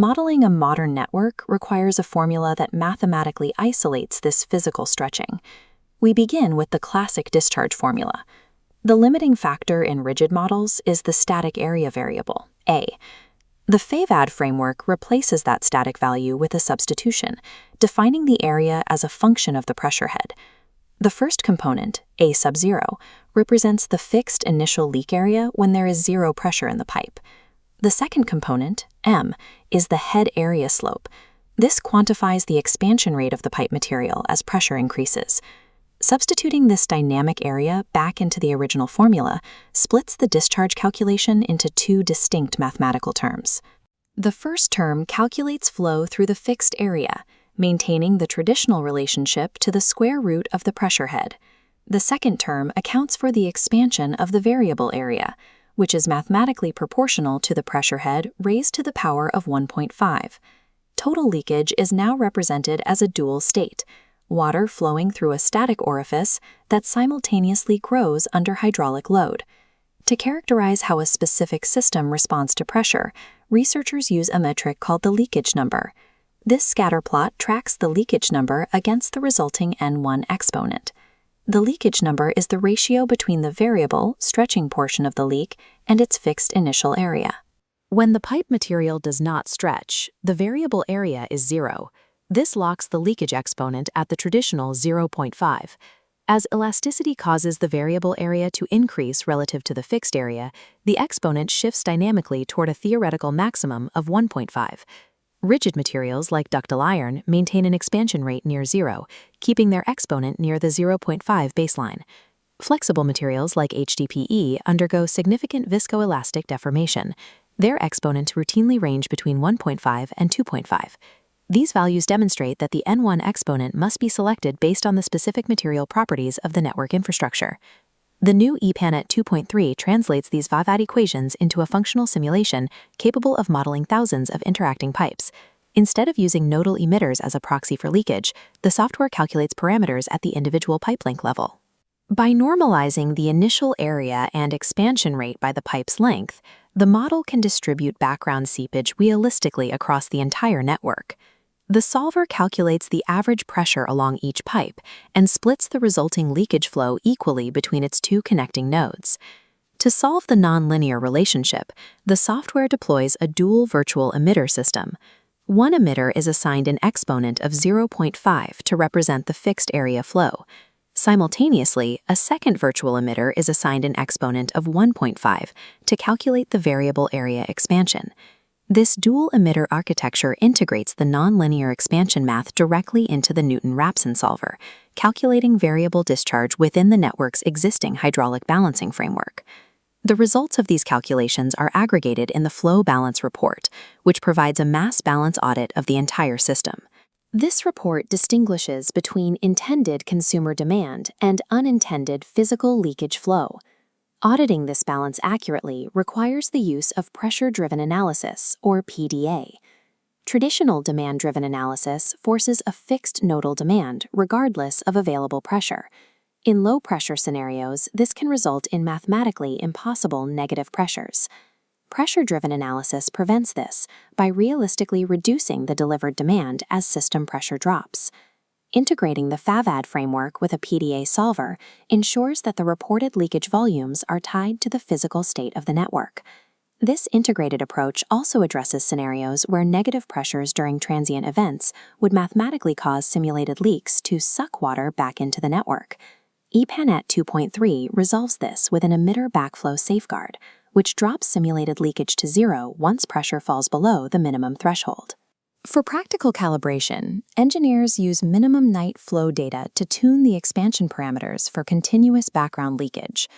Modeling a modern network requires a formula that mathematically isolates this physical stretching. We begin with the classic discharge formula. The limiting factor in rigid models is the static area variable, A. The FAVAD framework replaces that static value with a substitution, defining the area as a function of the pressure head. The first component, A sub 0, represents the fixed initial leak area when there is zero pressure in the pipe. The second component, M, is the head area slope. This quantifies the expansion rate of the pipe material as pressure increases. Substituting this dynamic area back into the original formula splits the discharge calculation into two distinct mathematical terms. The first term calculates flow through the fixed area, maintaining the traditional relationship to the square root of the pressure head. The second term accounts for the expansion of the variable area, which is mathematically proportional to the pressure head raised to the power of 1.5. Total leakage is now represented as a dual state, water flowing through a static orifice that simultaneously grows under hydraulic load. To characterize how a specific system responds to pressure, researchers use a metric called the leakage number. This scatter plot tracks the leakage number against the resulting N1 exponent. The leakage number is the ratio between the variable, stretching portion of the leak and its fixed initial area. When the pipe material does not stretch, the variable area is 0. This locks the leakage exponent at the traditional 0.5. As elasticity causes the variable area to increase relative to the fixed area, the exponent shifts dynamically toward a theoretical maximum of 1.5. Rigid materials like ductile iron maintain an expansion rate near 0, keeping their exponent near the 0.5 baseline. Flexible materials like HDPE undergo significant viscoelastic deformation. Their exponents routinely range between 1.5 and 2.5. These values demonstrate that the N1 exponent must be selected based on the specific material properties of the network infrastructure. The new EPANET 2.3 translates these FAVAD equations into a functional simulation capable of modeling thousands of interacting pipes. Instead of using nodal emitters as a proxy for leakage, the software calculates parameters at the individual pipe length level. By normalizing the initial area and expansion rate by the pipe's length, the model can distribute background seepage realistically across the entire network. The solver calculates the average pressure along each pipe and splits the resulting leakage flow equally between its two connecting nodes. To solve the nonlinear relationship, the software deploys a dual virtual emitter system. One emitter is assigned an exponent of 0.5 to represent the fixed area flow. Simultaneously, a second virtual emitter is assigned an exponent of 1.5 to calculate the variable area expansion. This dual emitter architecture integrates the nonlinear expansion math directly into the Newton-Raphson solver, calculating variable discharge within the network's existing hydraulic balancing framework. The results of these calculations are aggregated in the flow balance report, which provides a mass balance audit of the entire system. This report distinguishes between intended consumer demand and unintended physical leakage flow. Auditing this balance accurately requires the use of pressure-driven analysis, or PDA. Traditional demand-driven analysis forces a fixed nodal demand regardless of available pressure. In low-pressure scenarios, this can result in mathematically impossible negative pressures. Pressure-driven analysis prevents this by realistically reducing the delivered demand as system pressure drops. Integrating the FAVAD framework with a PDA solver ensures that the reported leakage volumes are tied to the physical state of the network. This integrated approach also addresses scenarios where negative pressures during transient events would mathematically cause simulated leaks to suck water back into the network. EPANET 2.3 resolves this with an emitter backflow safeguard, which drops simulated leakage to 0 once pressure falls below the minimum threshold. For practical calibration, engineers use minimum night flow data to tune the expansion parameters for continuous background leakage.